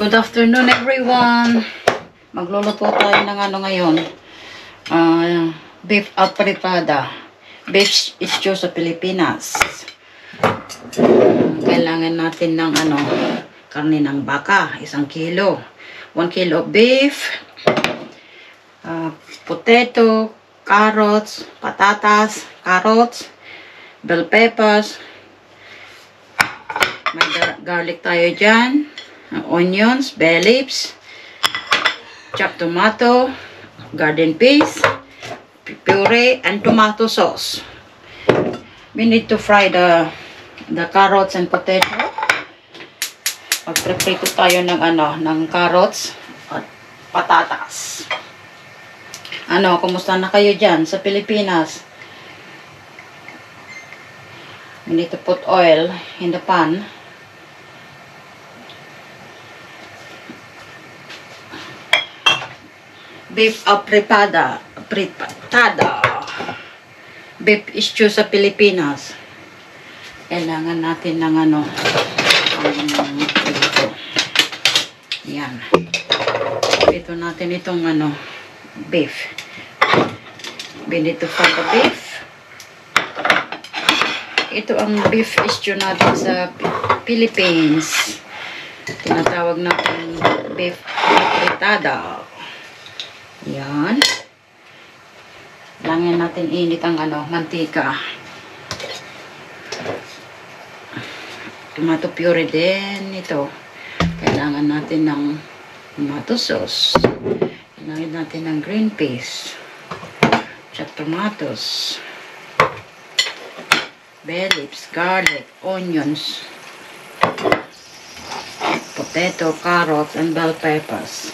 Good afternoon everyone. Magluluto tayo ng ano ngayon. Beef aprepada. Beef stew sa Pilipinas. Kailangan natin ng ano, karne ng baka, 1 kilo. 1 kilo of beef. Potato, carrots, patatas, carrots, bell peppers. May garlic tayo dyan. Onions, bay leaves, chopped tomato, garden peas, puree, and tomato sauce. We need to fry the carrots and potato. Magpreprito tayo ng ano, ng carrots at patatas. Ano, kumusta na kayo dyan sa Pilipinas? We need to put oil in the pan. Beef aprepada. Beef stew sa Pilipinas. Kailangan natin ng ano, ito. Yan. Ito natin itong ano, beef. We need to fry the beef. Ito ang beef stew natin sa Philippines. Tinatawag natin beef apretada. Yan. Kailangan natin init ang ano, mantika. Tomato puree din ito. Kailangan natin ng tomato sauce. Kailangan natin ng green peas. Chopped tomatoes. Bay leaves, garlic, onions, potato, carrots, and bell peppers.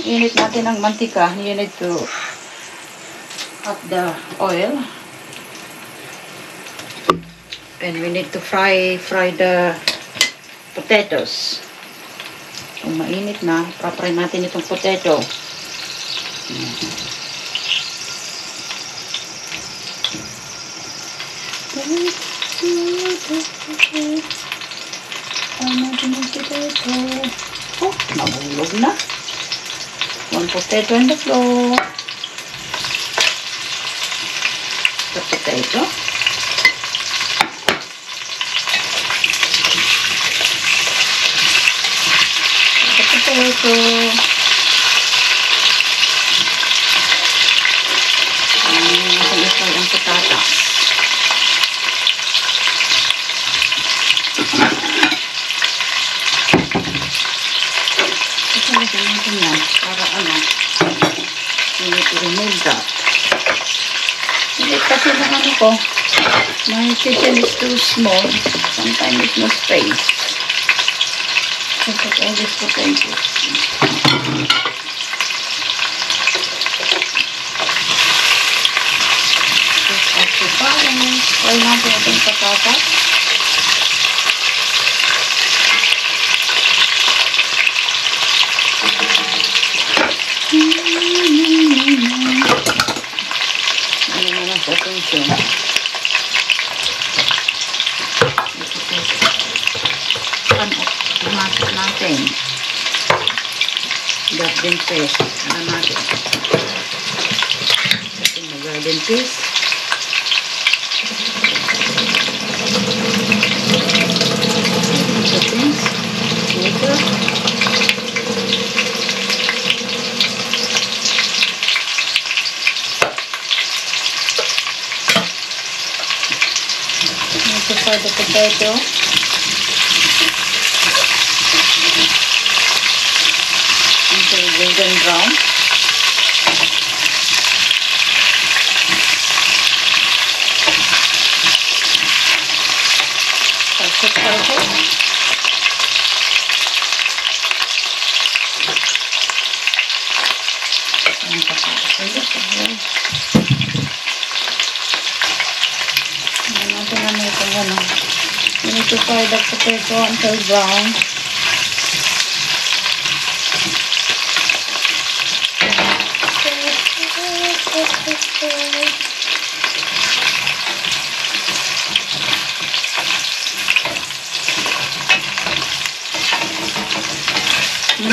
Init natin ang mantika. You need to add the oil. And we need to fry the potatoes. Kung mainit na, papry natin itong potato. Oh, nabulog na. 1 potato on the floor. The potato. The potato. Natin ang patatas. Para ano, we need to remove that. Hindi kasi ng ano ko, my kitchen is too small. Sometimes it's no space. So put all these potatoes. Just after fry natin itong patatas. Tomato natin. Garden peas. Ano natin? Garden peas. Ito. For the potato. Until golden brown. Perfect. You need to fry the potato until brown.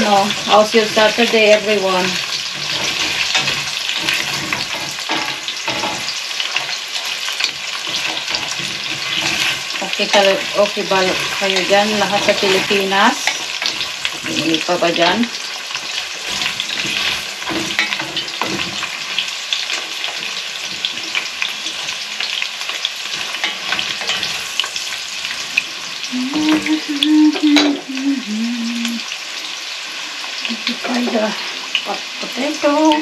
how's your Saturday, everyone? Okay ba kayo dyan, lahat sa Pilipinas? Hindi pa ba dyan? Try the hot potato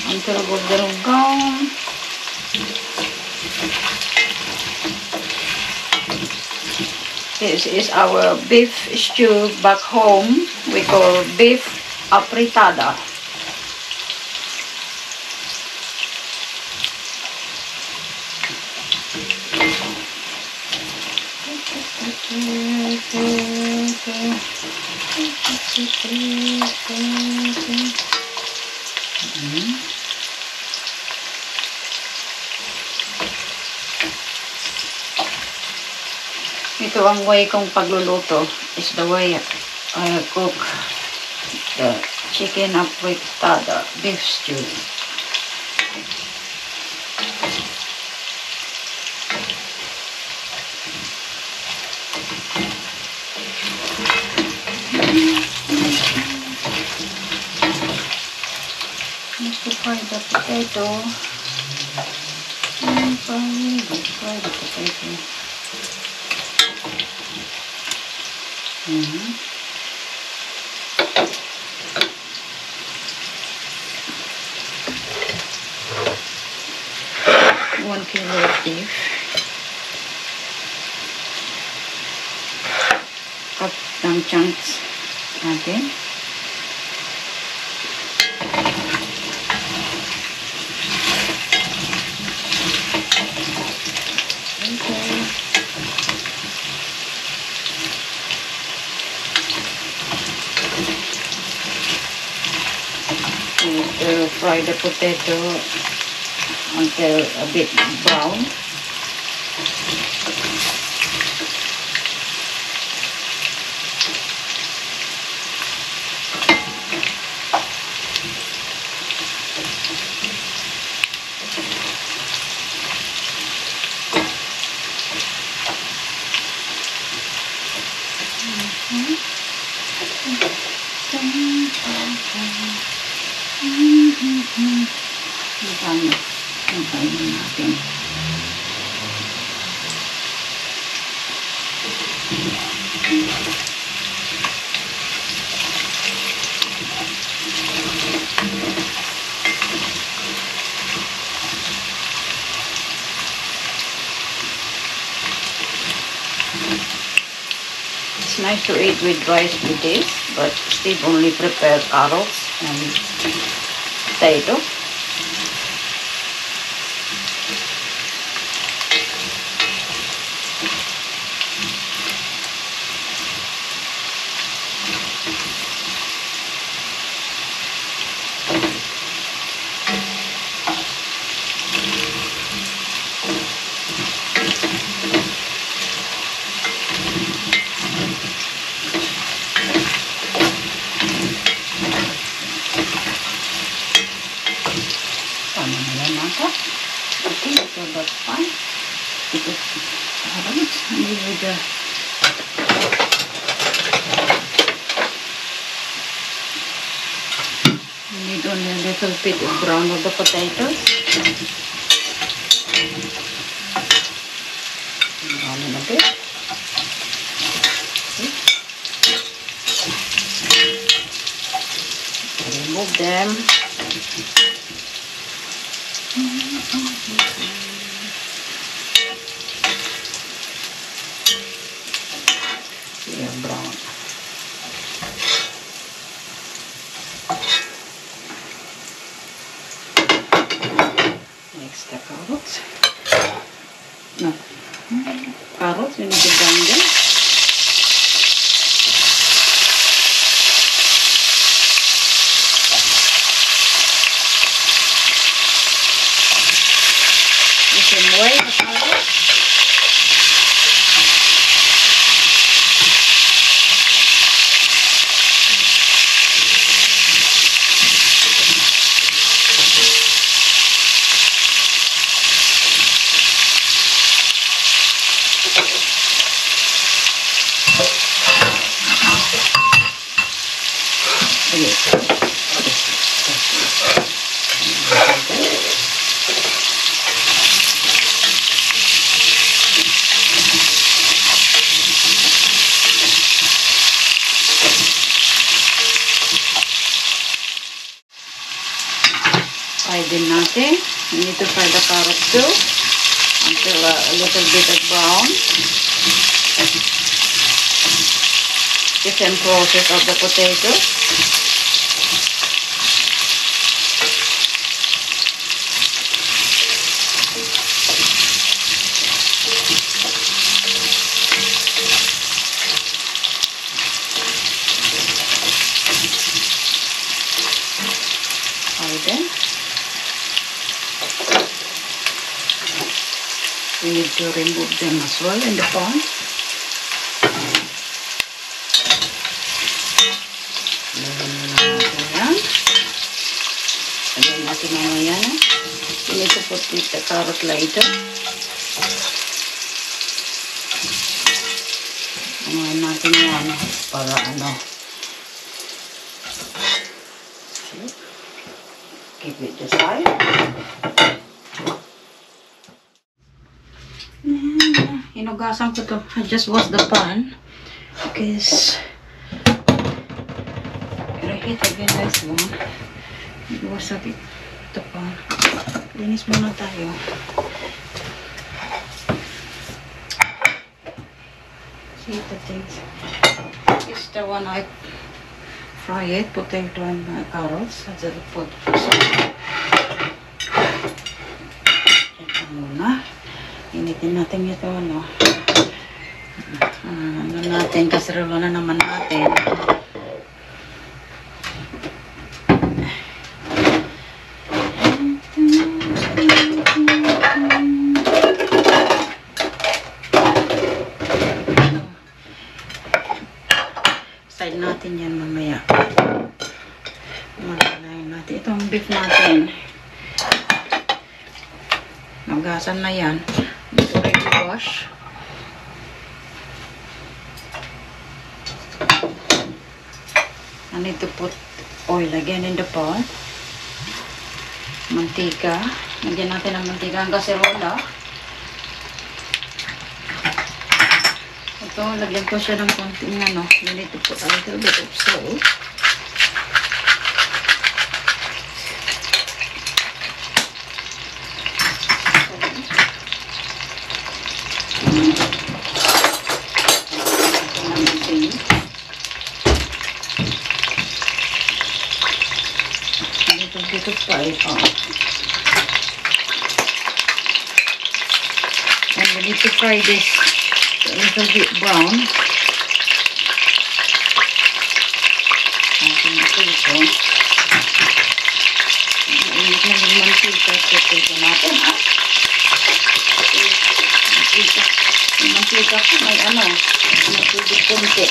until golden brown. This is our beef stew back home. We call beef apretada. Ito ang way kong pagluluto. Is the way I cook the chicken apretada beef stew. To fry the potato. Fry the potato. One kilo of beef. Cut ng chunks natin. Fry the potato until a bit brown. Magkain natin. It's nice to eat with rice with this, but Steve only prepared carrots and potato. Okay, so that's fine. Because I need only a little bit of brown of the potatoes. Brown in a bit. Remove them. Brown. Next, the carrots. No, carrots we need to brown them. The same way the carrots. Fry din natin. We need to fry the carrot too until a little bit of brown. The same process of the potato. We need to remove them as well in the pan. Lagyan natin mamaya na. We need to put the carrot later. Ngayon natin yan para ano. Keep it aside. Hinugasan ko to. I just washed the pan because reheat again this one. Wasak ito pan. Linis muna tayo. See the things. This is the one I fry it, potato and carrots. That's the pot. Ito muna. Initin natin ito, ano. Ano natin, kasirolo na naman natin. Side natin yan mamaya. Malalayan natin. Ito ang beef natin. Magasan na yan. Wash. I need to put oil again in the pot. Mantika. Lagyan natin ng mantika ang kaserola. Ito, lagyan ko siya ng konting ano. You need to put a little bit of salt. Dito pa ito. And we need to fry this a little bit brown. Ating ito. Init na yung mantika. Ito natin, ha? Yung mantika ko may ano, may tubig konti.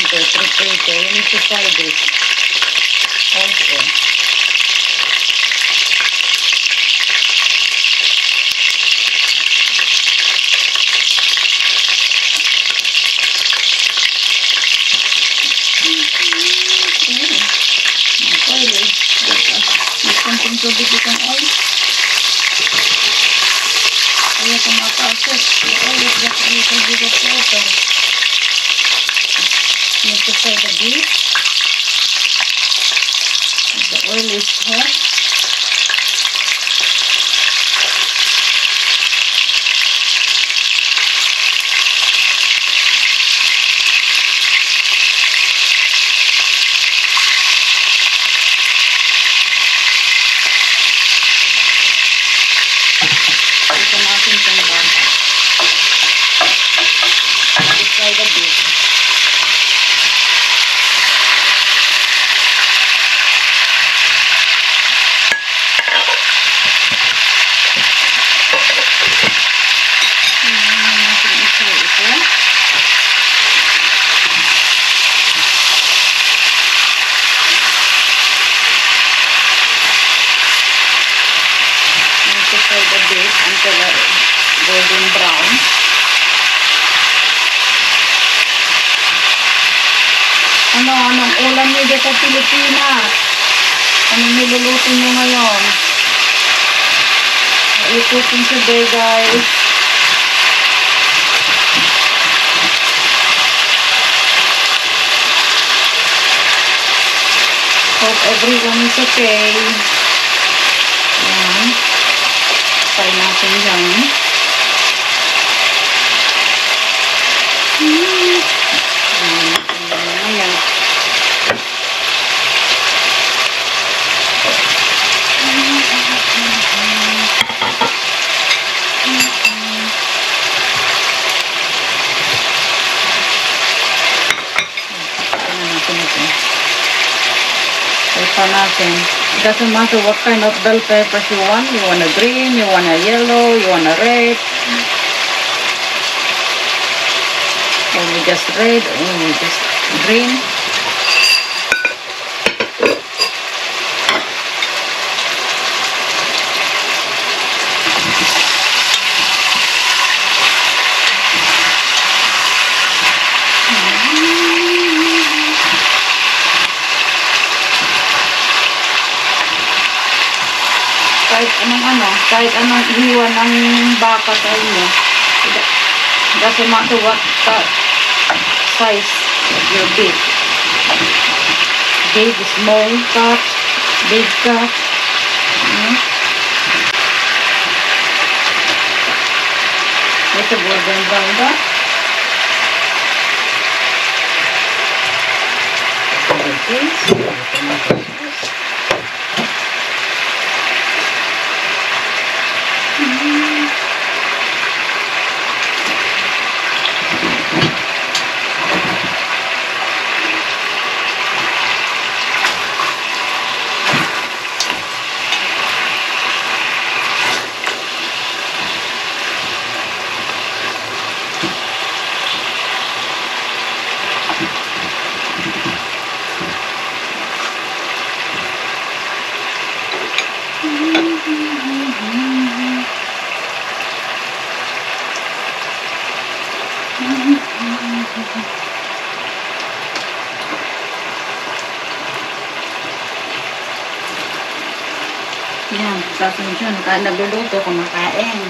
Potato. You need to fry this also. Oil eh. May konting tubig itong oil. Kaya kumapasok. The oil is just a little bit of water. You need to fry the beef. The oil is hot. Ito natin itong bata. To fry the beef. Fry the beef until golden brown. Anong ulam niyo dito sa Pilipinas? Anong niluluto niyo ngayon? What are you cooking today, guys? Hope everyone is okay. Ayan. Try natin yan. Ayan. Natin. It doesn't matter what kind of bell peppers you want. You want a green, you want a yellow, you want a red. Or just red, or just green. Kahit anong iwan ng baka sa inyo, doesn't matter what size of your beef. Big, small cut, big cut. Ito golden brown ba? Yan, tapos yun, nagluluto, kumakain.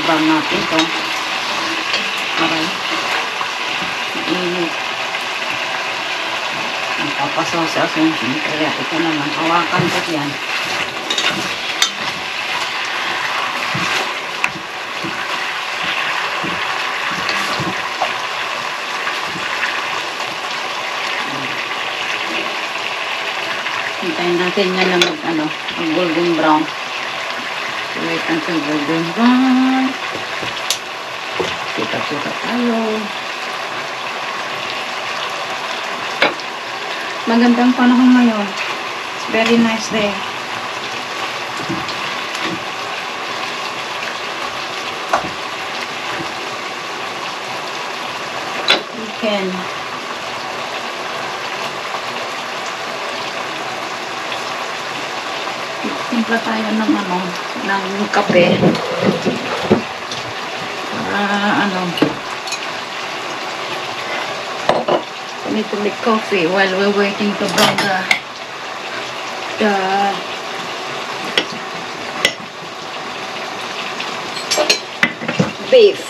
Bang natin ito. Okay. Mainit. Napapasaw-saw siya. Kaya ito naman, hawakan ko yan. Hintayin natin yan na mag golden brown. Wait until golden brown. Sikat-sikat tayo. Magandang panahon ngayon. It's very nice day. Weekend. Timpla tayo ng ng kape. We need to make coffee while we're waiting to brown the beef.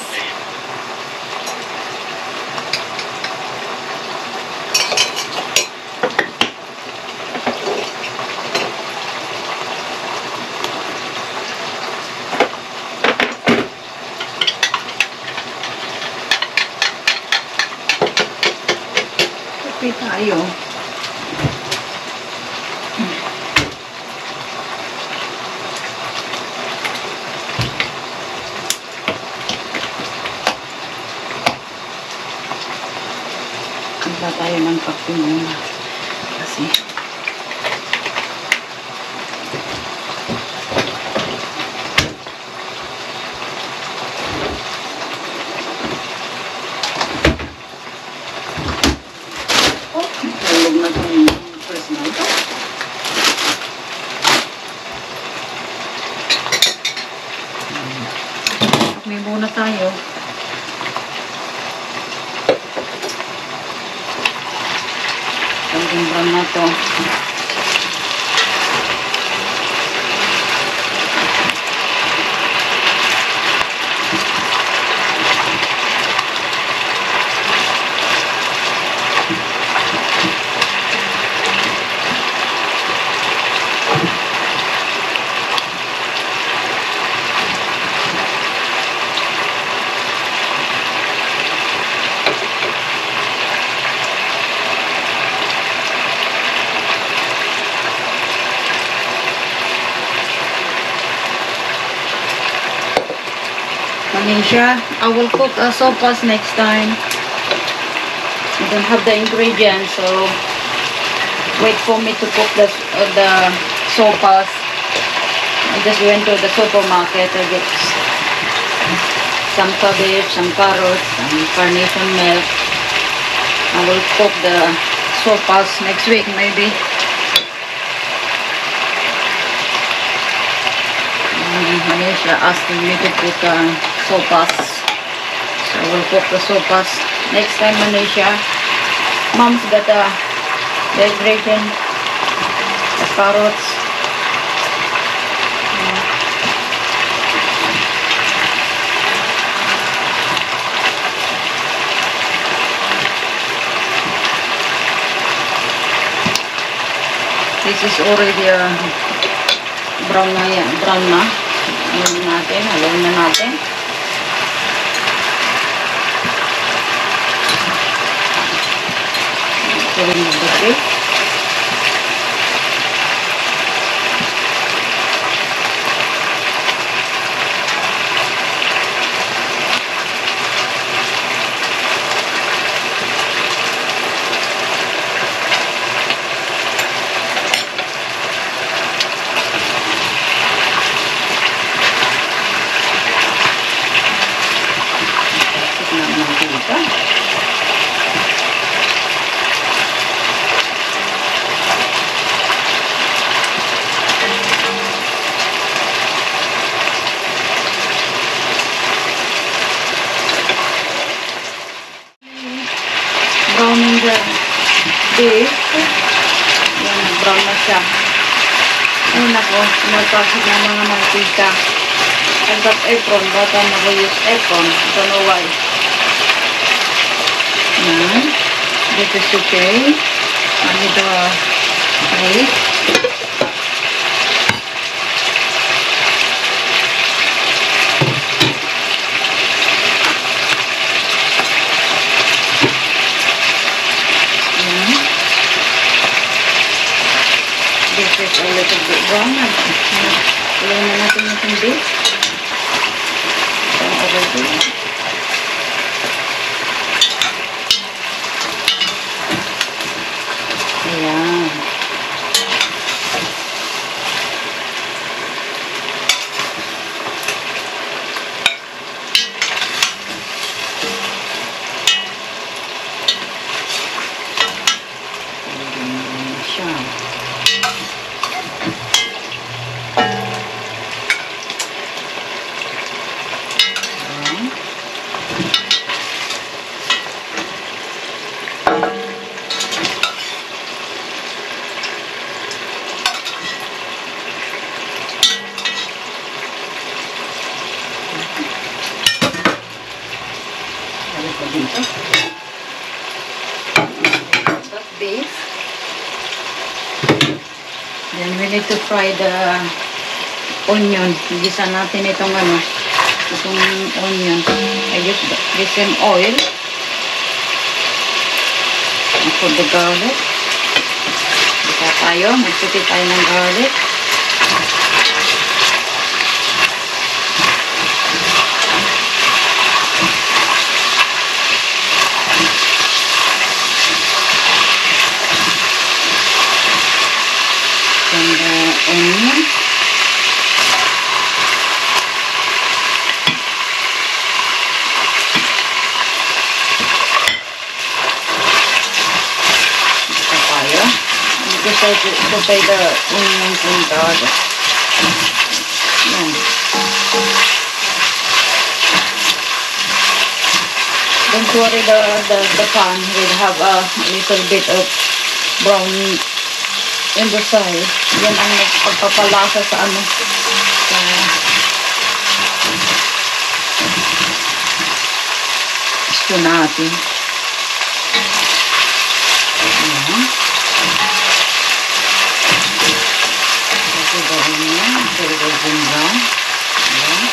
Tayo. Kanta tayo ng kape muna. Kasi may muna tayo. Golden brown na to. Manisha, I will cook sopas next time. I don't have the ingredients, so wait for me to cook the sopas. I just went to the supermarket to get some cabbage, some carrots, some carnation milk. I will cook the sopas next week maybe. Manisha asking me to cook sopas. So I will cook the sopas next time, Manisha. Mom's got the ingredient, the carrots. This is already brown na yan. Brown na. Haluin natin. Haluin na natin. Haluin na natin. Browning the beef. Yan, brown na siya. Ayun ako, nagpasok ng mga mantika. I've got apron, but I never use apron. Don't know why. Yan. This is okay. I need the rice. This is a little bit brown. Ilan na natin yung beef. Don't overdo it. Ayan. That's beef. Then we need to fry the onion. Gisa natin itong onion. I use the same oil. And for the garlic. Gisa tayo. Magputi tayo ng garlic. And the onion. Papaya. And just saute the onions and garlic. Yan. Don't worry, the pan will have a little bit of brown in the side. Yan ang pagpapalasa sa gusto natin. Ayan. Ito gawin niya. Ito gawin brown. Ayan.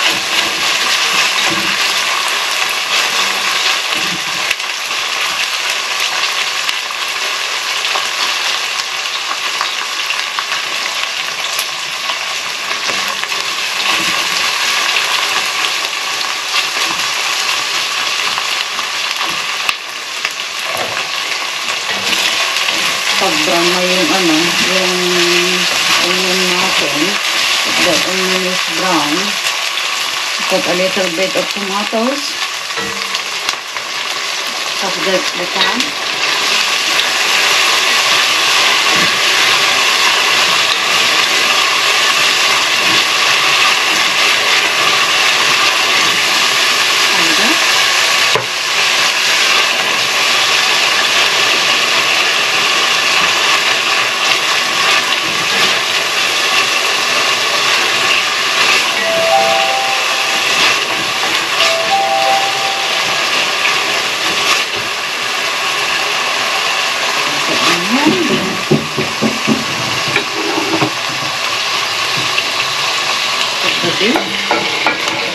pag-brown na yung ano, yung onion natin. If the onion is brown, put a little bit of tomatoes. Of the pan.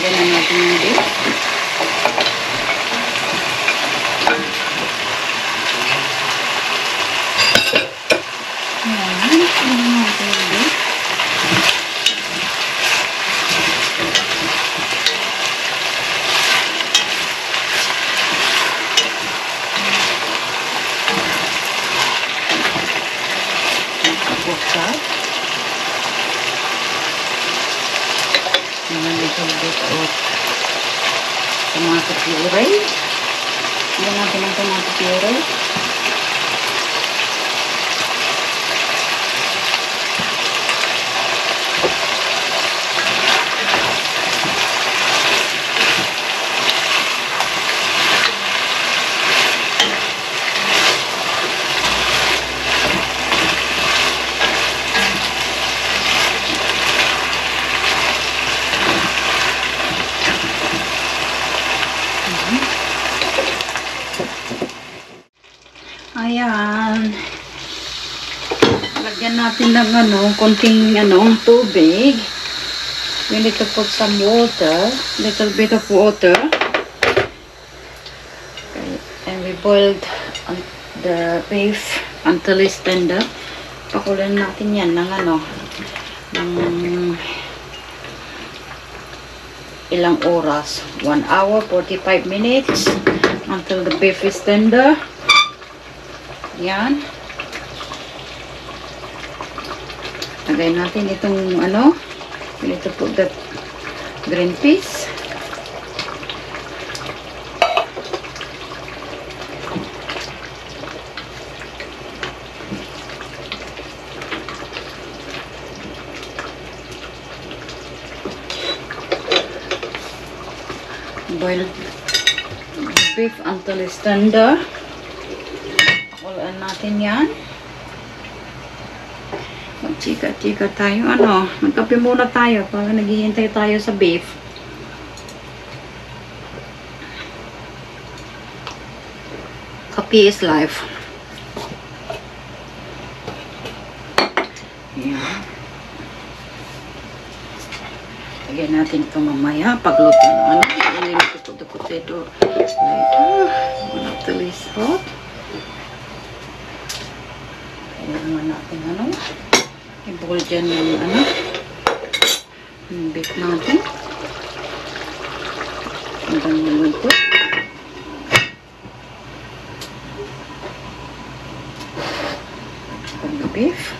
Lagyan na natin yung beef. Ayan. Lagyan natin yung beef. Buksan. A little bit of tomato puree. Lagyan natin ng tomato puree. Ayan. Lagyan natin ng konting tubig. We need to put some water, little bit of water. Okay. And we boiled the beef until it's tender. Pakulan natin yan ng ilang oras. 1 hour, 45 minutes until the beef is tender. Yan. Lagay natin itong we need to put the green peas. Boil the beef until it's tender. Pakulaan natin yan. Magchika-chika tayo. Magkape muna tayo para naghihintay tayo sa beef. Kape is life. Ayan. Lagyan natin ito mamaya pagluto na we need to put the potato later until it's hot. Ayan naman natin i-boil dyan yung beef natin hanggang maluto. Pag the beef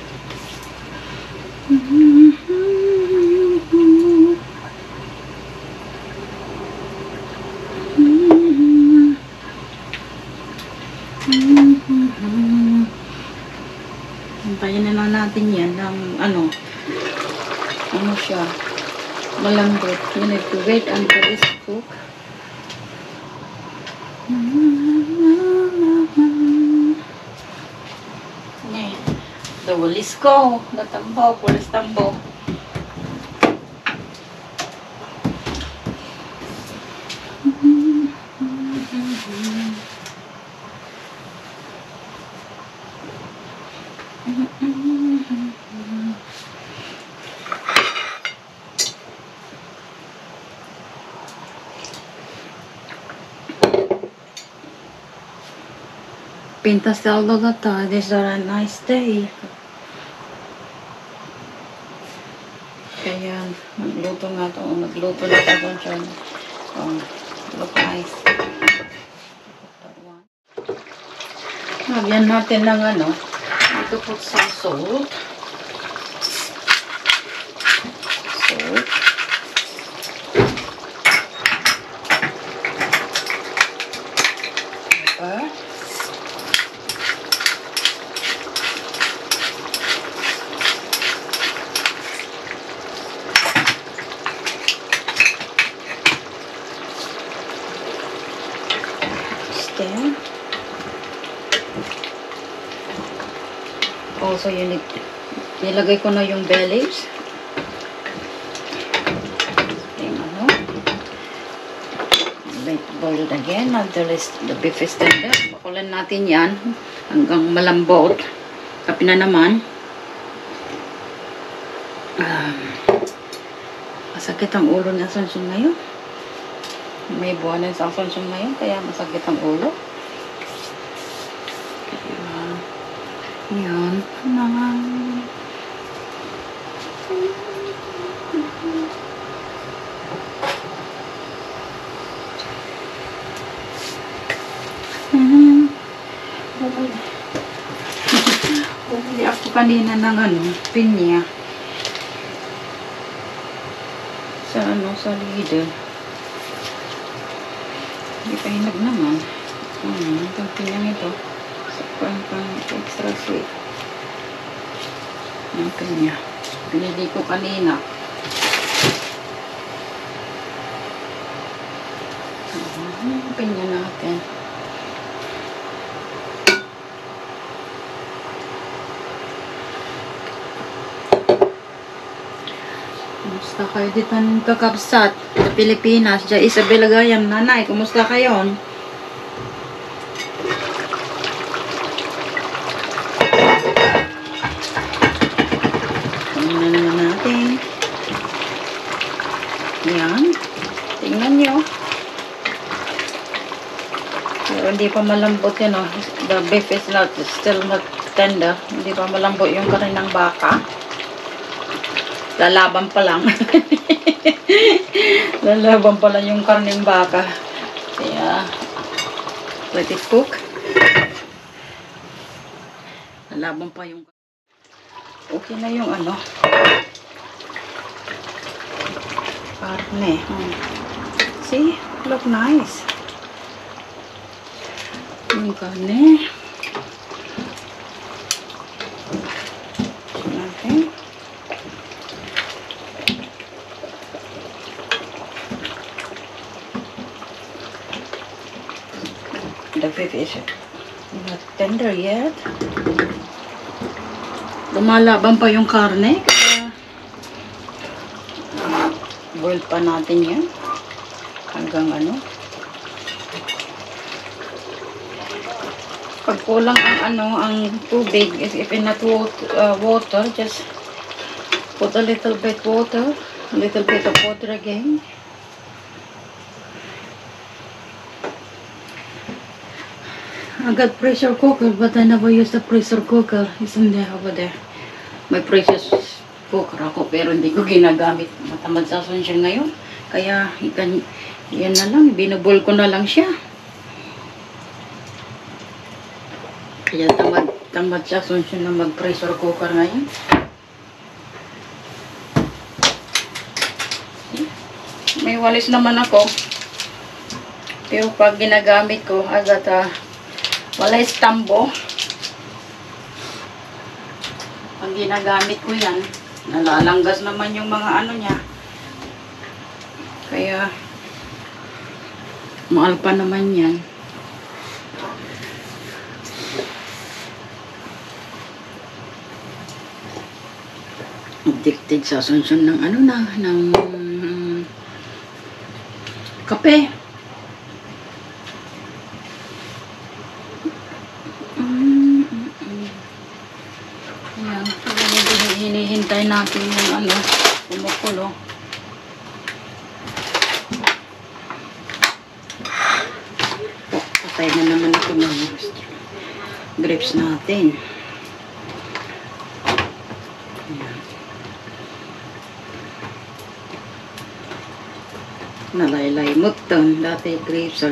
Antayin na lang natin yan ng siya malambot. You need to wait until it's cooked. The walis ko. Natambaw. Walis tambaw. Pintas talo na ta. This is a nice day. Kaya nagluto nga ito. Nagluto na ito dyan. Look nice. Lagyan natin ng to put some salt. Salt. Pepper. Then also nilagay ko na yung bay leaves. Yung ano, boiled again until the beef is tender. Bakulan natin yan hanggang malambot. Kapi na naman. Masakit ang ulo ni Asuncion ngayon. May buwanan sa Asuncion ngayon, kaya masakit ang ulo. Yan. Bumili ako kanina ng pinya. Sa Lidl. Hindi pa hinag naman. Itong pinyang ito. Pang extra sweet. Yung pinya. Pinili ko kanina. Yung pinya natin. Kumusta kayo dito ng kakabsat sa Pilipinas? Diya Isabel Gayam, nanay, kumusta kayo? Tingnan naman natin. Yan. Tingnan nyo. Pero hindi pa malambot yun, oh. The beef is still not tender. Hindi pa malambot yung kanin ng baka. Lalaban pa lang. Lalaban pa lang yung karneng baka. Kaya, let it cook. Lalaban pa yung... Okay na yung karne. See? Look nice. Yung karne. Okay. The beef is not tender yet. Lumalaban pa yung karne. Kaya boil pa natin yan. Hanggang pag kulang ang tubig, if not water, just put a little bit water. A little bit of water again. I got pressure cooker, but I never use the pressure cooker. It's in there over there. May pressure cooker ako, pero hindi ko ginagamit. Matamad sa Asuncion ngayon. Kaya, yan na lang. Binubol ko na lang siya. Kaya tamad sa Asuncion na mag-pressure cooker ngayon. May walis naman ako. Pero pag ginagamit ko, agad wala istambo. Pag ginagamit ko yan, nalalanggas naman yung mga niya. Kaya, mahal pa naman yan. Addicted sa Asuncion ng ng kape. Ayan. Hinihintay natin yung kumukulo. Patay na naman ito ng grapes natin. Ayan. Nalaylay-mot doon. Dati grapes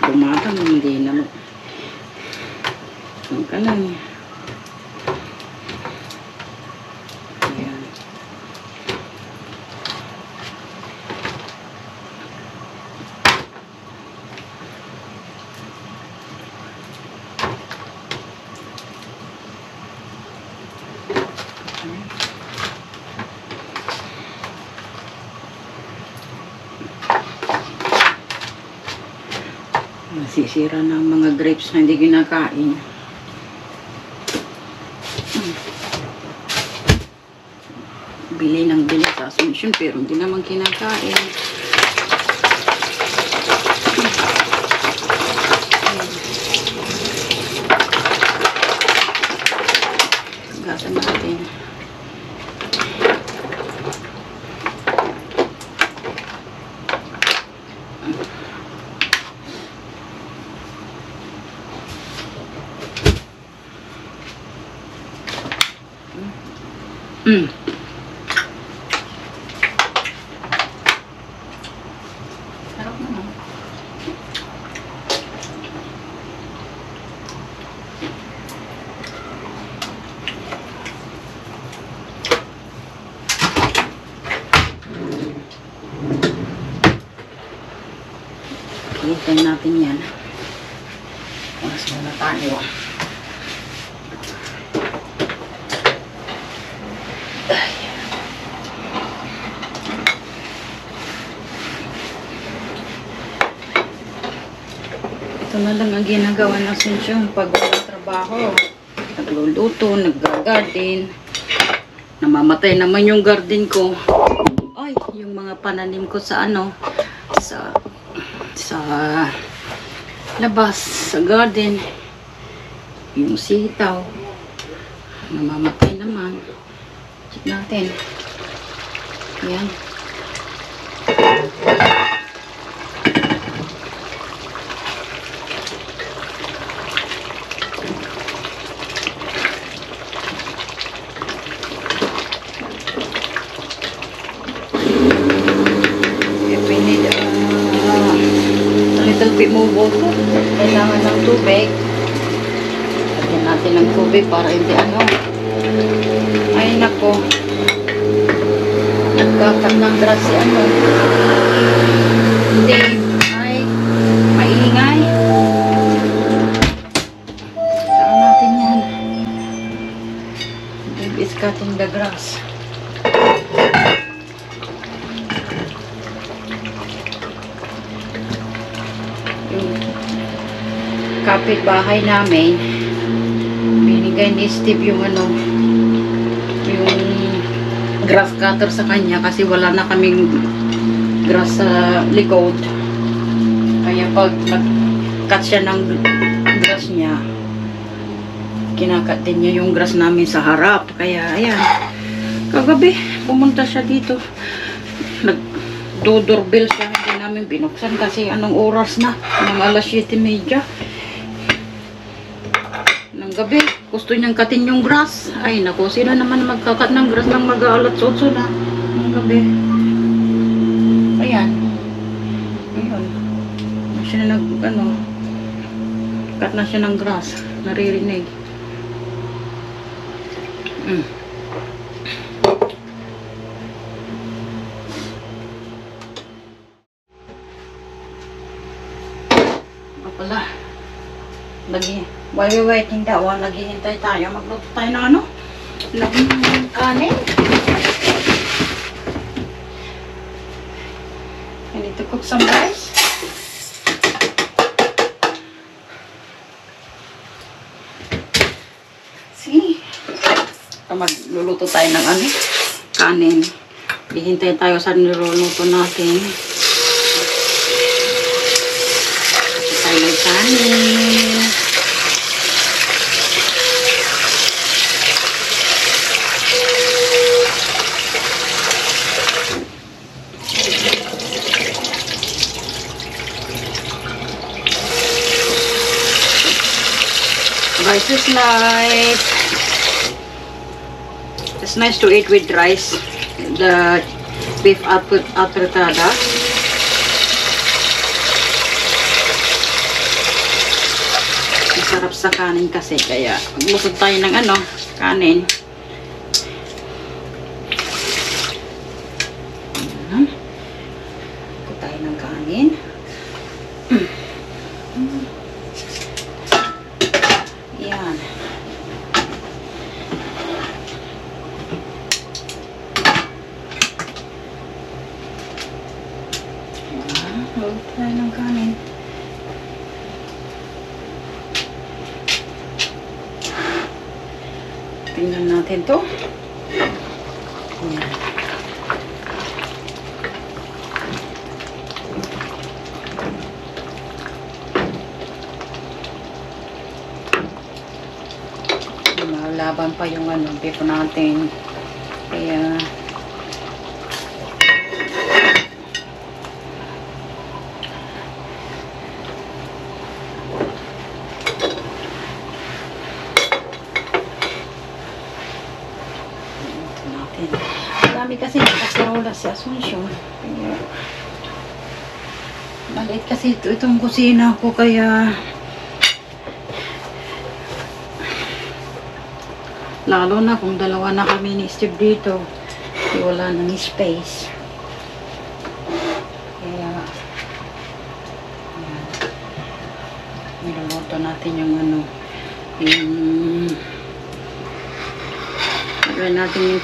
bumatang hindi na Ang ka lang. Ayan. Nasisira na ang mga grapes na hindi kinakain. Bili ng bili sa Asuncion pero hindi naman kinakain. Gasan natin. Sarap naman. Hintayin natin yan. Oras muna tayo. Ito na lang ang ginagawa ng Asuncion pag walang trabaho. Nagluluto, nag-garden. Namamatay naman yung garden ko. Ay, yung mga pananim ko sa ano, sa labas, sa garden. Yung sitaw. Namamatay naman. Check natin. Ayan. Little bit more water. Kailangan ng tubig. Lagyan natin ng tubig para hindi ano. Ay nako. Nagkakat ng grass si ano. Hindi. Ay. Maingay. Saan natin yan. Dave is cutting the grass. Kapitbahay namin, binigay ni Steve yung ano, yung grass cutter sa kanya kasi wala na kaming grass sa likod. Kaya pag nag-cut siya ng grass niya, kinakat din niya yung grass namin sa harap. Kaya ayan, kagabi pumunta siya dito, nag-doorbell siya, hindi namin binuksan kasi anong oras na, ng alas 7:30 ng gabi. Gusto niyang katin yung grass. Ay naku, sino naman magkakat ng grass ng mag-aalat 8 na ng gabi. Ayan. Ayun. Siya na ano, cut na siya ng grass. Naririnig. Pala. Lagi. While we're waiting that one, naghihintay tayo. Magluto tayo ng ano? Ng kanin. I need to cook some rice. See? Magluluto tayo ng ano? Kanin. Hihintay tayo sa niluluto natin. Tayo ng kanin. Rice is light. It's nice to eat with rice. The beef apretada. Masarap sa kanin kasi. Kaya maglusot tayo ng ano, kanin. Ito tayo ng kanin. Yan. Huwag tayo ng kanin. Tingnan natin to. Yan. Malaban pa yung ano, beef natin. Kaya dami kasi nakasarola si Asunsyon. Kaya maliit kasi itong kusina ko, kaya lalo na kung dalawa na kami ni Steve dito, wala nang space. Kaya niluluto natin yung ano, yung natin yung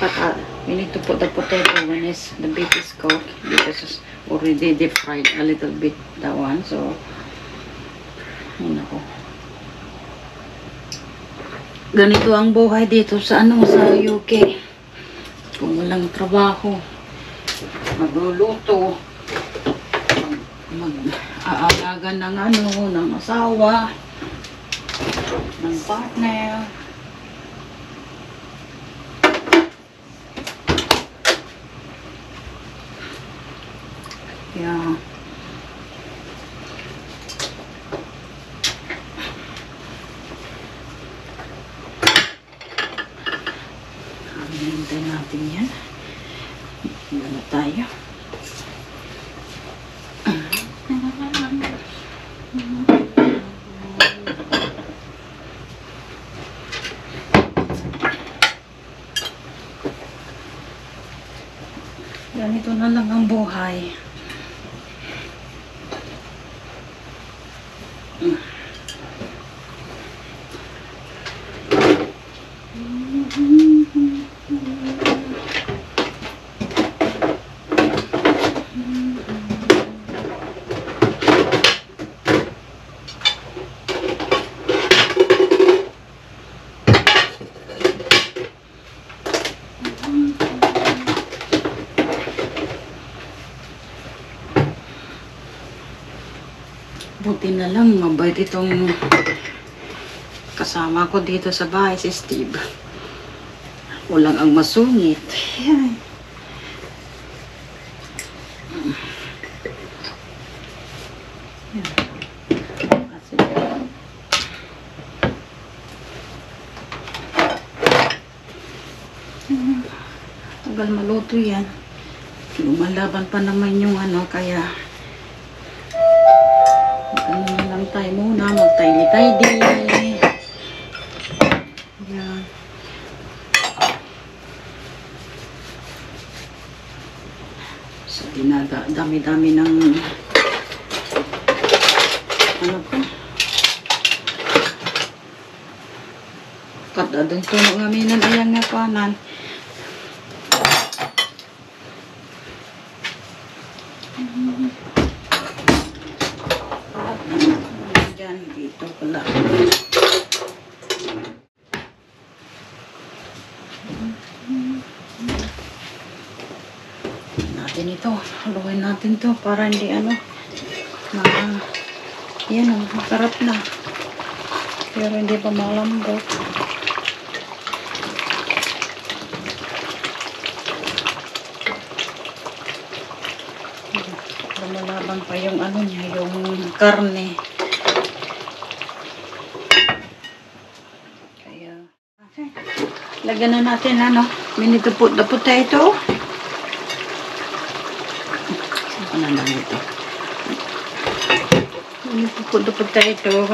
we need to put the potato when the beef is cooked, because it's already deep fried a little bit, that one. So yun ako. Ganito ang buhay dito sa ano, sa UK. Kung walang trabaho, magluluto, mag-aalaga ng ano, ng asawa, ng partner. Yeah. Hintay natin yan. Ano tayo? Ganito na lang ang buhay. Buti na lang, mabait itong kasama ko dito sa bahay, si Steve. Walang ang masungit. Yan. Tagal maluto yan. Lumalaban pa naman yung ano, kaya ano na lang tayo muna, mag-tidy-tidy. Yan. So, dami-dami ng ano ko. Kadadong tunog kami ng ayang nga panan. Dito pala. Natin ito. Haluin natin to para hindi ano. Yan o. Masarap na. Pero hindi pa malambot. Lumalabang pa yung ano niya. Yung karne. Lagyan na natin ano, we need to put the potato. Saan na lang ito? We need to put the potato.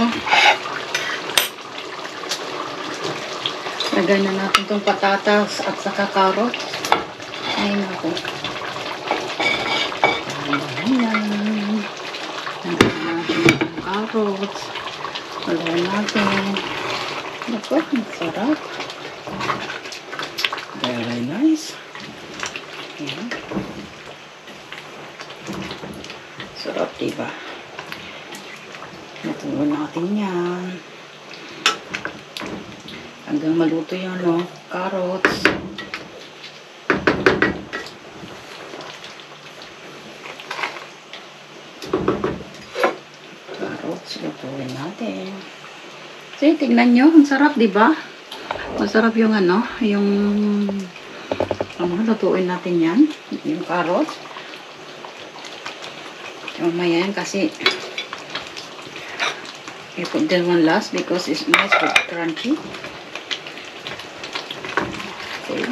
Lagay na natin itong patatas at saka carrot. Ay, naku. Ayan. Lagay natin itong carrots. Lagay natin. Naku, masarap. Very nice. Ayan. Sarap, diba? Natuloy natin yan. Hanggang maluto yan, no? Carrots. Carrots, lutuin natin. So, tignan nyo. Ang sarap, diba? Masarap yung ano, yung lutuin natin yan. Yung carrots. Mamaya yan kasi I put that one last because it's nice but crunchy. Okay.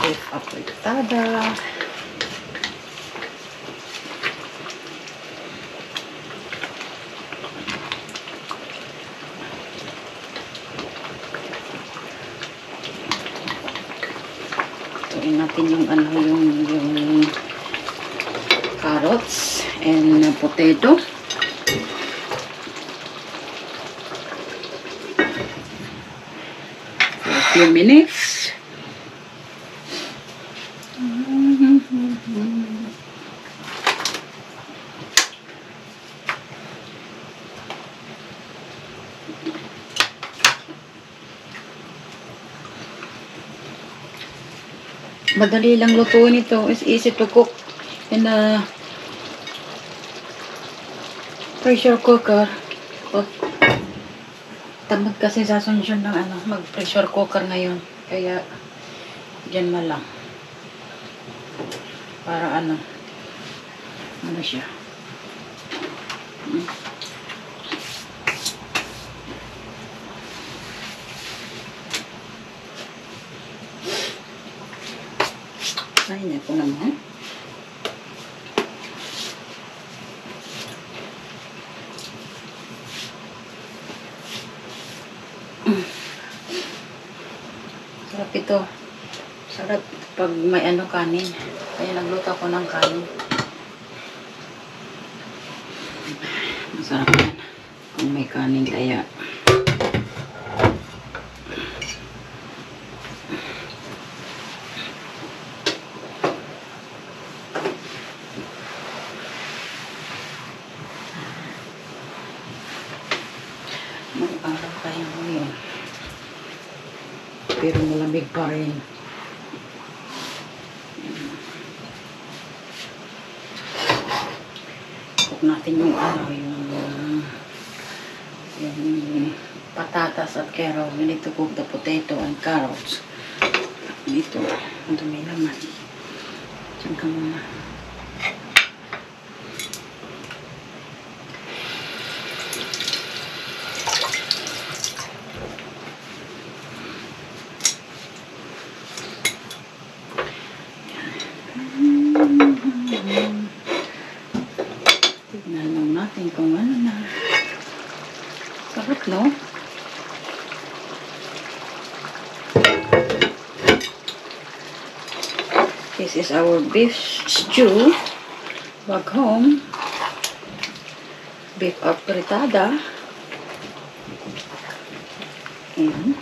Beef apritada. Tuin natin yung ano yung carrots and potato. For a few minutes. Madali lang lutuin ito. It's easy to cook in a pressure cooker. Oh, tamad kasi sa sunsyon ng ano, mag pressure cooker ngayon. Kaya dyan na lang. Para ano siya. Ay, na po naman. Sarap ito. Sarap pag may ano kanin. Kaya nagluto ako ng kanin. Masarap yan. Kung may kanin kaya. Mag-araw tayo ngayon. Pero malamig pa rin. Cook natin yung ano, yung patatas at carrot. We need to cook the potato and carrots. Dito, ang dumi naman. Diyan ka muna. Tignan lang natin kung ano na. Sarap, no? This is our beef stew back home. Beef apritada. Ayan.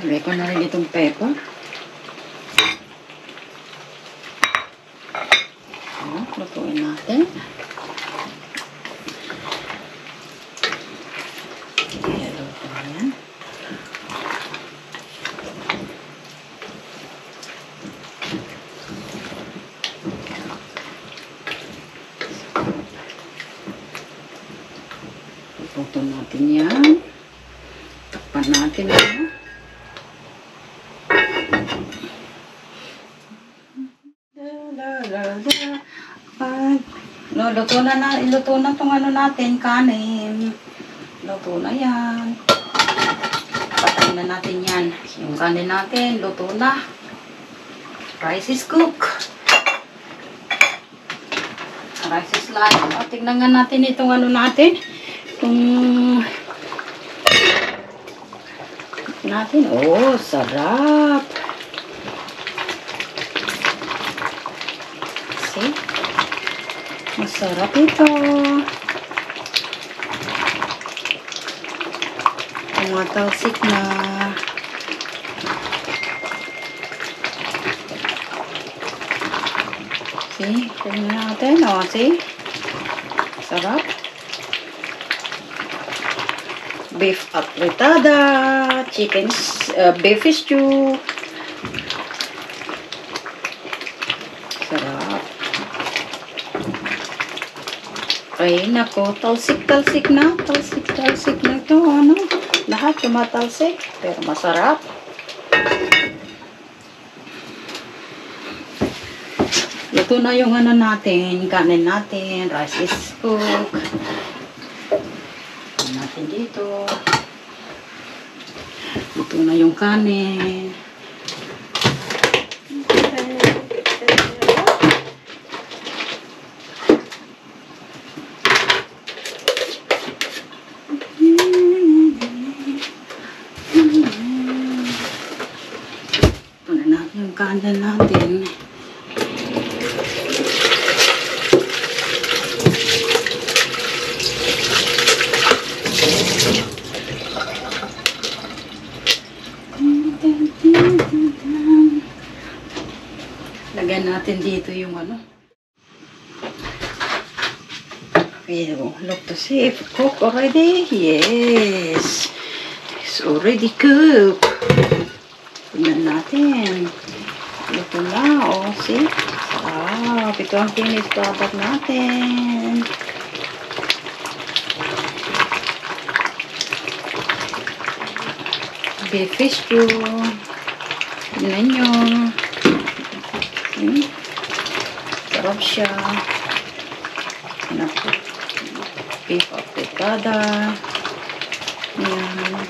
Lagay ko na rin itong pepper. Lutuin natin. Hello po yan. Luto natin yan. Takpan natin yan. No, iluto na tong ano natin, kanin. Luto na yan. Patayin na natin yan. Yung kanin natin, luto na. Rice is cooked. Rice is light. O, tignan nga natin itong ano natin. itong natin. Oh, sarap. See? Masarap ito. Tumatalsik na. See? Tingnan natin. O, see? Sarap. Beef apretada. Chicken, beef stew. Sarap. Ay, nako. Talsik-talsik na. Talsik-talsik na ito. Ano? Lahat tumatalsik. Pero masarap. Luto na yung ano natin. Kanin natin. Rice is cooked. Natin dito. Luto na yung kanin. Luto na natin yung kanin natin. Lagyan natin dito yung ano. Okay, look to see if cooked already. Yes. It's already cooked. Tingnan natin. Luto na. Oh, see? Sarap. Ito ang finished product natin. Beef stew. Tingnan nyo. Sarap siya. Beef apretada. Yan.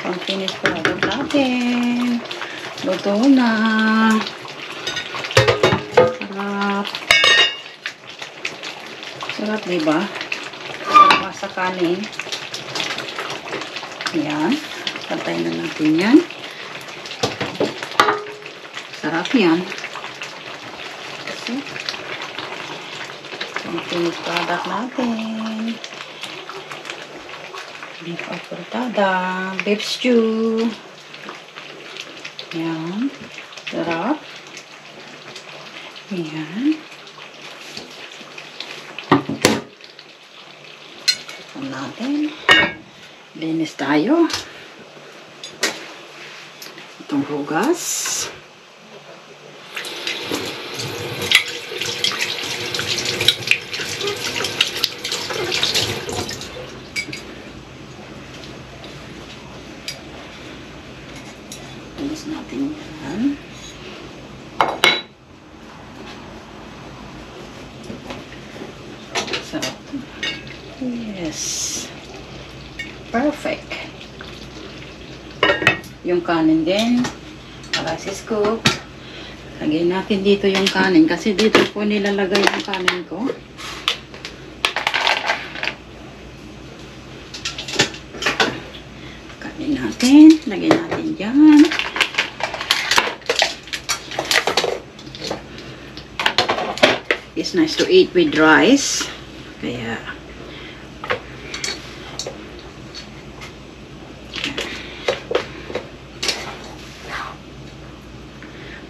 Ang finished product natin. Luto na. Sarap. Sarap, diba? Sarap sa kanin. Yan. Pantay na natin yan. Sarap yan. So, ang finished product natin. Beef apretada. Beef stew. Yan. Sarap. Yan. Ito natin. Linis tayo. Itong hugas. Linis natin yan. Sarap. Yes. Perfect. Yung kanin din. Rice is cooked. Lagyan natin dito yung kanin. Kasi dito po nilalagay yung kanin ko. Kanin natin. Lagyan natin dyan. It's nice to eat with rice. Kaya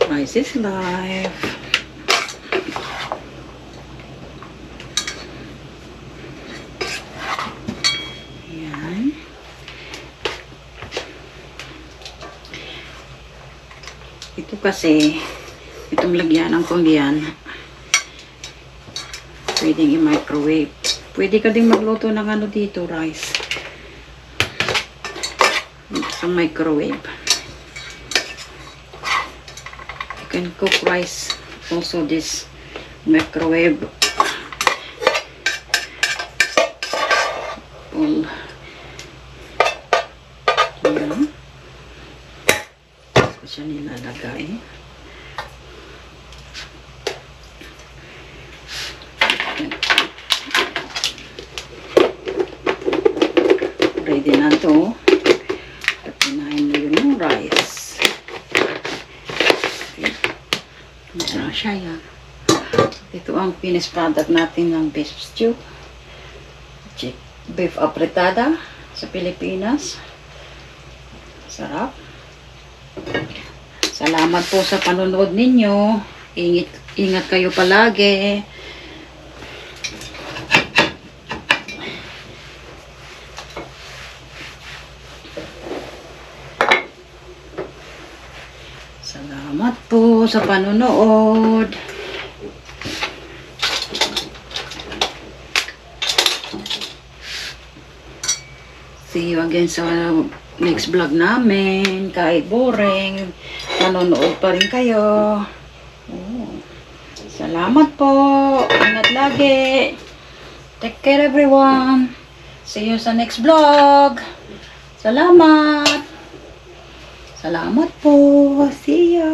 rice is life. Yan. Ito kasi, itong lagyanan kong yan, pwedeng i-microwave. Pwede ka din magluto ng ano dito, rice. Sa microwave. Can cook rice also this microwave all yan ko siya nilalagay yan. Pwede na to. Pinahin mo yung rice. Okay. Ito na siya yan. Ito ang finished product natin ng beef stew. Beef apretada sa Pilipinas. Sarap. Salamat po sa panonood ninyo. Ingat kayo palagi. Salamat po sa panonood. See you again sa next vlog namin. Kahit boring, manonood pa rin kayo. Oh. Salamat po. Ingat lagi. Take care everyone. See you sa next vlog. Salamat. Salamat po. See ya.